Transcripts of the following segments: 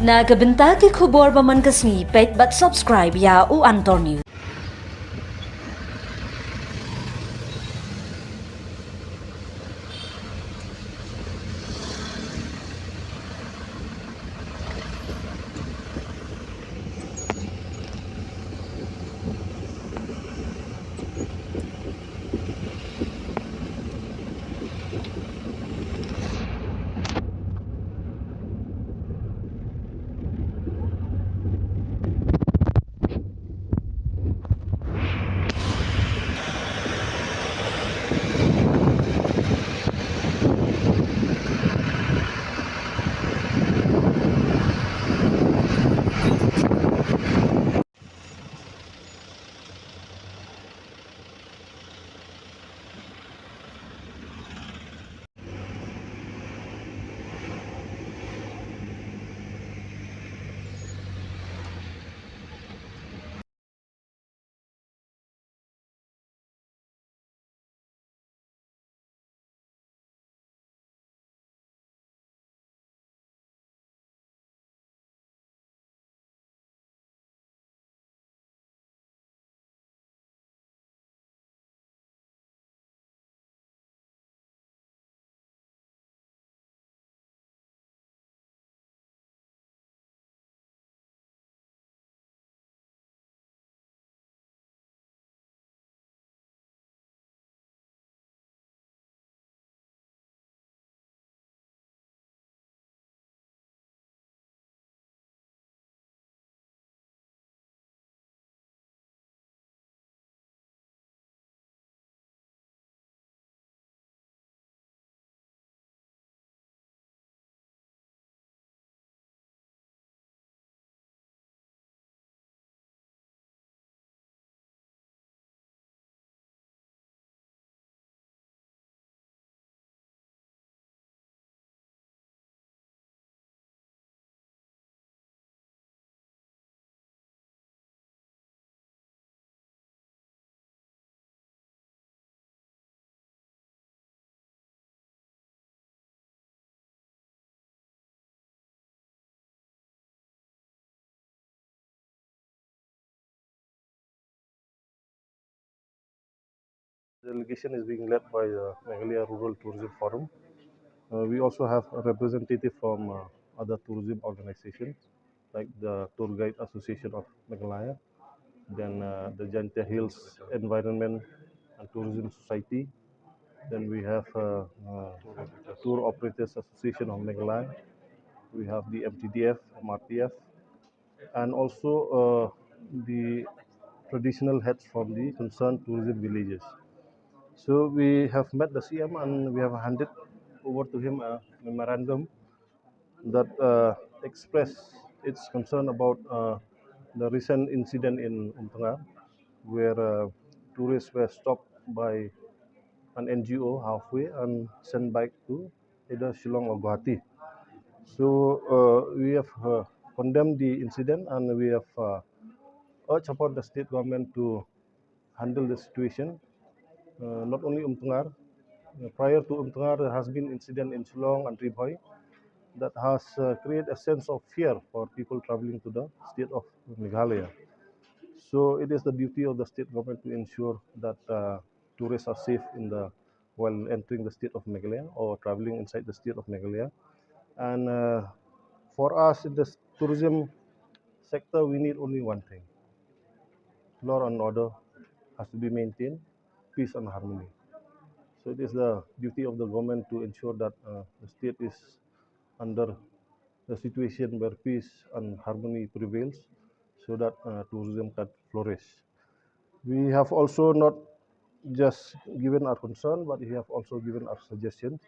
Nagabenta ki khubor baman kasni pet but subscribe ya u Antonio. The delegation is being led by the Meghalaya Rural Tourism Forum. We also have a representative from other tourism organizations like the Tour Guide Association of Meghalaya, then the Janta Hills Environment and Tourism Society. Then we have Tour Operators Association of Meghalaya. We have the MTDF, MRTF, and also the traditional heads from the concerned tourism villages. So we have met the CM and we have handed over to him a memorandum that express its concern about the recent incident in Umpanga, where tourists were stopped by an NGO halfway and sent back to either Shillong or Guwahati. So we have condemned the incident and we have urged upon the state government to handle the situation. Not only Umtungar, prior to Umtungar, there has been incident in Shillong and Tribhoi that has created a sense of fear for people traveling to the state of Meghalaya. So it is the duty of the state government to ensure that tourists are safe in the while entering the state of Meghalaya or traveling inside the state of Meghalaya. And for us in the tourism sector, we need only one thing: law and order has to be maintained, peace and harmony. So it is the duty of the government to ensure that the state is under the situation where peace and harmony prevails so that tourism can flourish. We have also not just given our concern, but we have also given our suggestions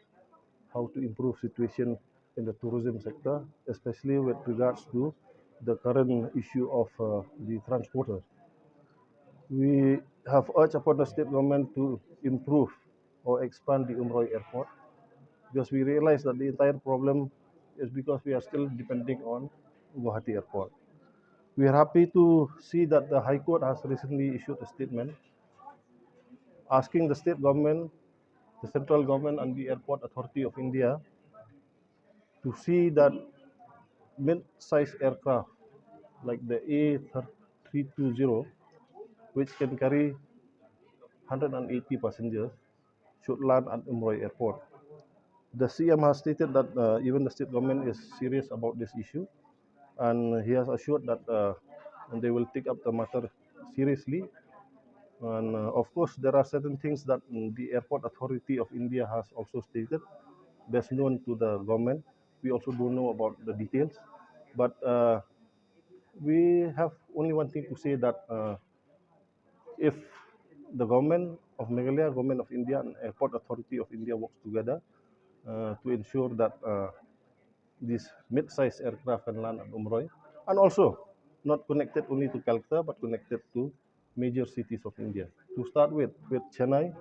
how to improve situation in the tourism sector, especially with regards to the current issue of the transporters. We have urged upon the state government to improve or expand the Umroi airport because we realize that the entire problem is because we are still depending on Guwahati airport. We are happy to see that the High Court has recently issued a statement asking the state government, the central government and the Airport Authority of India to see that mid-sized aircraft like the A320, which can carry 180 passengers, should land at Umroi Airport. The CM has stated that even the state government is serious about this issue, and he has assured that they will take up the matter seriously. And of course, there are certain things that the Airport Authority of India has also stated, best known to the government. We also don't know about the details, but we have only one thing to say that if the government of Meghalaya, government of India, and Airport Authority of India works together to ensure that this mid-sized aircraft can land at Umroi, and also not connected only to Calcutta but connected to major cities of India. To start with Chennai,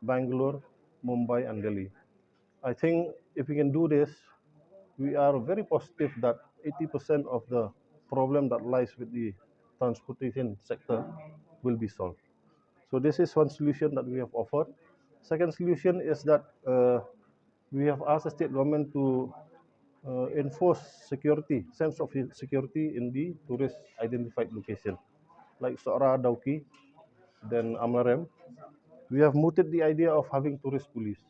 Bangalore, Mumbai, and Delhi. I think if we can do this, we are very positive that 80% of the problem that lies with the transportation sector will be solved. So this is one solution that we have offered. Second solution is that we have asked the state government to enforce security, sense of security in the tourist identified location, like Sora, Dauki, then Amlarem. We have mooted the idea of having tourist police,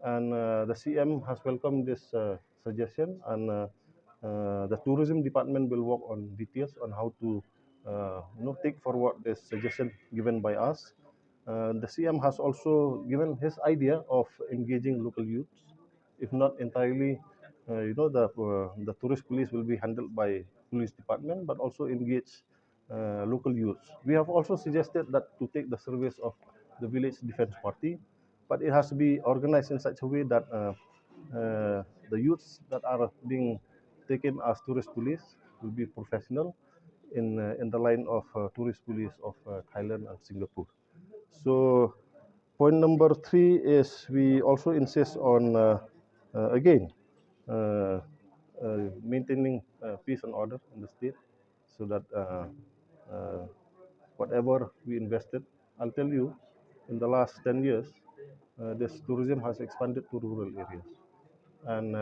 and the CM has welcomed this suggestion, and the tourism department will work on details on how to take forward this suggestion given by us. The CM has also given his idea of engaging local youths, if not entirely. The tourist police will be handled by police department, but also engage local youths. We have also suggested that to take the service of the village defense party, but it has to be organized in such a way that the youths that are being taken as tourist police will be professional in the line of tourist police of Thailand and Singapore. So point number three is we also insist on again uh, maintaining peace and order in the state, so that uh, whatever we invested, I'll tell you, in the last 10 years, this tourism has expanded to rural areas, and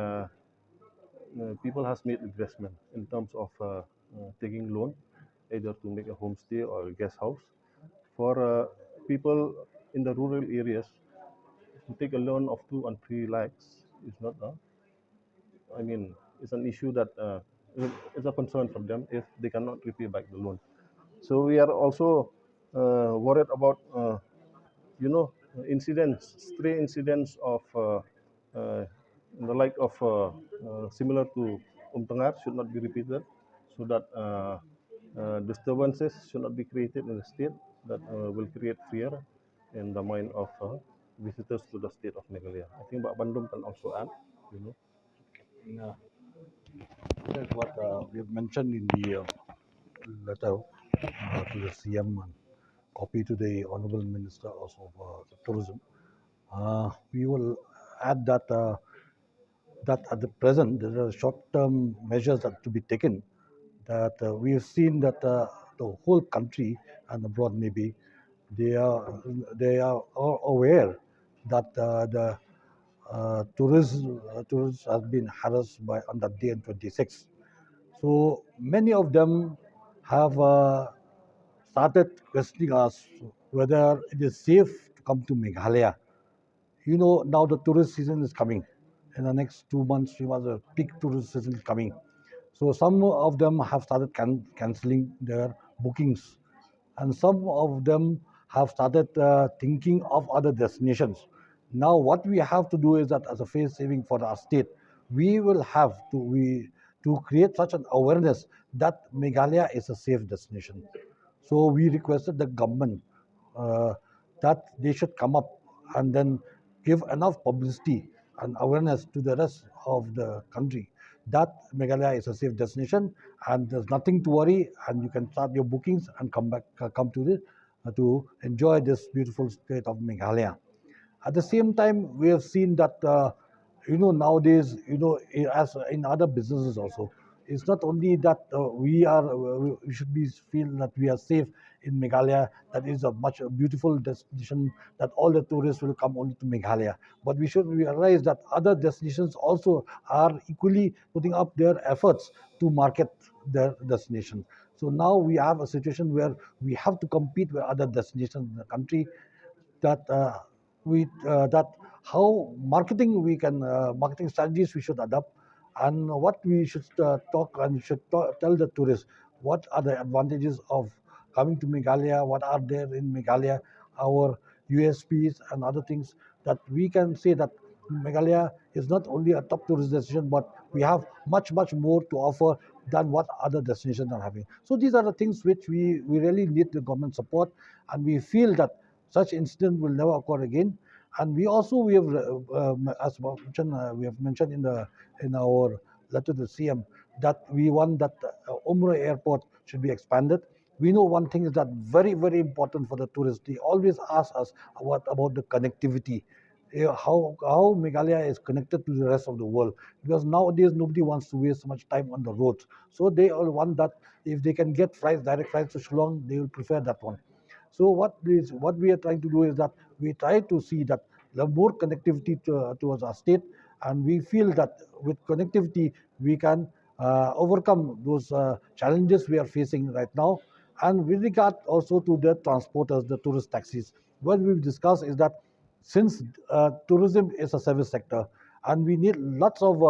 people has made investment in terms of taking loan, either to make a homestay or a guest house. For people in the rural areas, to take a loan of 2 and 3 lakhs is not I mean, it's an issue that is a concern for them if they cannot repay back the loan. So we are also worried about, incidents, stray incidents of the like of similar to Tengar should not be repeated, so that disturbances should not be created in the state that will create fear in the mind of visitors to the state of Meghalaya. I think Bandung can also add, you know. Yeah, that's what we have mentioned in the letter to the CM and copy to the Honorable Minister of Tourism. We will add that at the present there are short-term measures that to be taken. That we have seen that the whole country and abroad maybe they are all aware that the tourists have been harassed by on that day in 26. So many of them have started questioning us whether it is safe to come to Meghalaya. You know, now the tourist season is coming. In the next 2 months, 3 months, a peak tourist season is coming. So some of them have started cancelling their bookings, and some of them have started thinking of other destinations. Now, what we have to do is that as a face saving for our state, we will have to create such an awareness that Meghalaya is a safe destination. So we requested the government uh, that they should come up and then give enough publicity and awareness to the rest of the country that Meghalaya is a safe destination and there's nothing to worry, and you can start your bookings and come back, come to the to enjoy this beautiful state of Meghalaya. At the same time, we have seen that nowadays, as in other businesses also, It's not only that we should be feel that we are safe in Meghalaya. That is a much beautiful destination that all the tourists will come only to Meghalaya. But we should realize that other destinations also are equally putting up their efforts to market their destination. So now we have a situation where we have to compete with other destinations in the country, that that how marketing strategies we should adopt, and what we should talk and should tell the tourists what are the advantages of coming to Meghalaya, what are there in Meghalaya, our USPs and other things, that we can say that Meghalaya is not only a top tourist destination, but we have much more to offer than what other destinations are having. So these are the things which we really need the government support, and we feel that such incident will never occur again. And we have as mentioned, we have mentioned in our letter to CM that we want that Umrah airport should be expanded. We know one thing is that very important for the tourists. They always ask us about the connectivity, how Meghalaya is connected to the rest of the world, because nowadays nobody wants to waste so much time on the roads. So they all want that if they can get direct flights to Shillong, they will prefer that one. So what we are trying to do is that we try to see that the more connectivity towards our state, and we feel that with connectivity we can overcome those challenges we are facing right now. And with regard also to the transporters, the tourist taxis, what we've discussed is that since tourism is a service sector, and we need lots of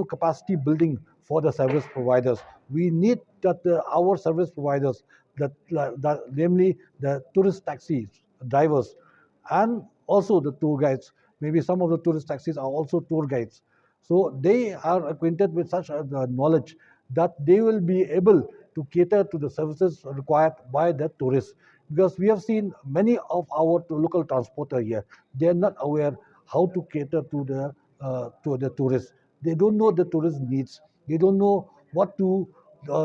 capacity building for the service providers. We need that our service providers, that namely the tourist taxis drivers, and also the tour guides. Maybe some of the tourist taxis are also tour guides. So they are acquainted with such knowledge that they will be able to cater to the services required by the tourists. Because we have seen many of our local transporter here, they are not aware how to cater to the tourists. They don't know the tourist needs. They don't know what to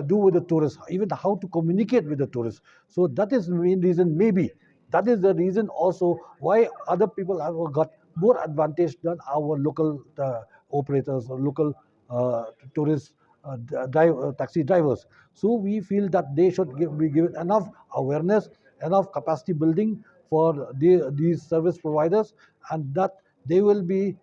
do with the tourists, even how to communicate with the tourists. So that is the main reason, maybe that is the reason also why other people have got more advantage than our local operators or local tourist taxi drivers. So we feel that they should be given enough awareness, enough capacity building for these service providers, and that they will be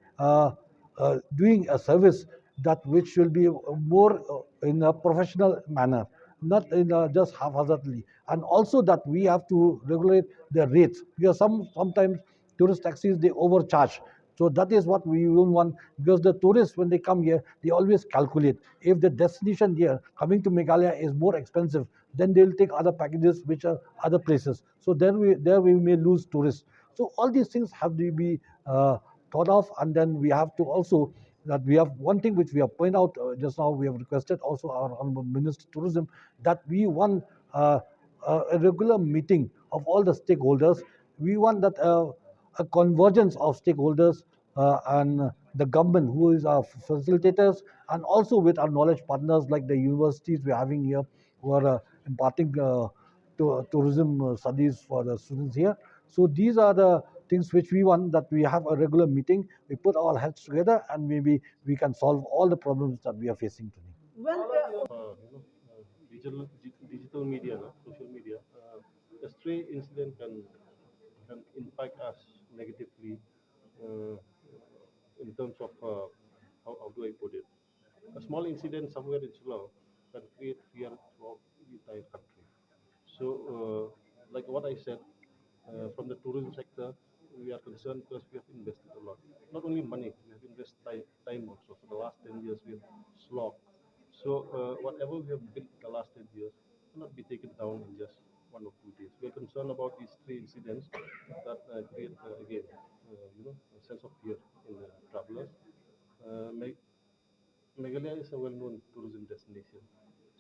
doing a service that which will be more in a professional manner, not in just haphazardly. And also that we have to regulate the rates, because sometimes tourist taxis they overcharge. So that is what we don't want, because the tourists when they come here, they always calculate if the destination here coming to Meghalaya is more expensive, then they'll take other packages which are other places. So then we may lose tourists. So all these things have to be thought of. And then we have to also that we have one thing which we have pointed out just now. We have requested also our honorable Minister of Tourism that we want a regular meeting of all the stakeholders. We want that a convergence of stakeholders and the government, who is our facilitators, and also with our knowledge partners like the universities we're having here, who are imparting tourism studies for the students here. So these are the things which we want, that we have a regular meeting, we put our heads together, and maybe we can solve all the problems that we are facing today. Digital media, no? Social media, a stray incident can impact us negatively uh, in terms of how do I put it? A small incident somewhere in Shillong can create fear throughout the entire country. So, like what I said, from the tourism sector, we are concerned because we have invested a lot. Not only money, we have invested time also. For the last 10 years, we have slogged. So, whatever we have built the last 10 years cannot be taken down in just 1 or 2 days. We are concerned about these three incidents that create, again, a sense of fear in travelers. Uh, Meghalaya is a well-known tourism destination.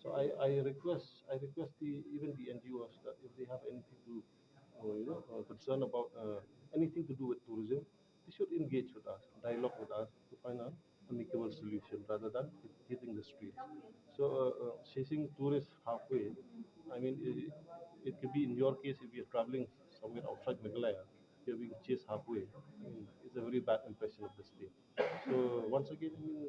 So I request even the NGOs that if they have anything to, concern about anything to do with tourism, they should engage with us, dialogue with us to find an amicable solution rather than hitting the streets. So chasing tourists halfway, I mean, it could be in your case if you're traveling somewhere outside Meghalaya, you're being chased halfway. I mean, it's a very bad impression of the state. So once again, I mean,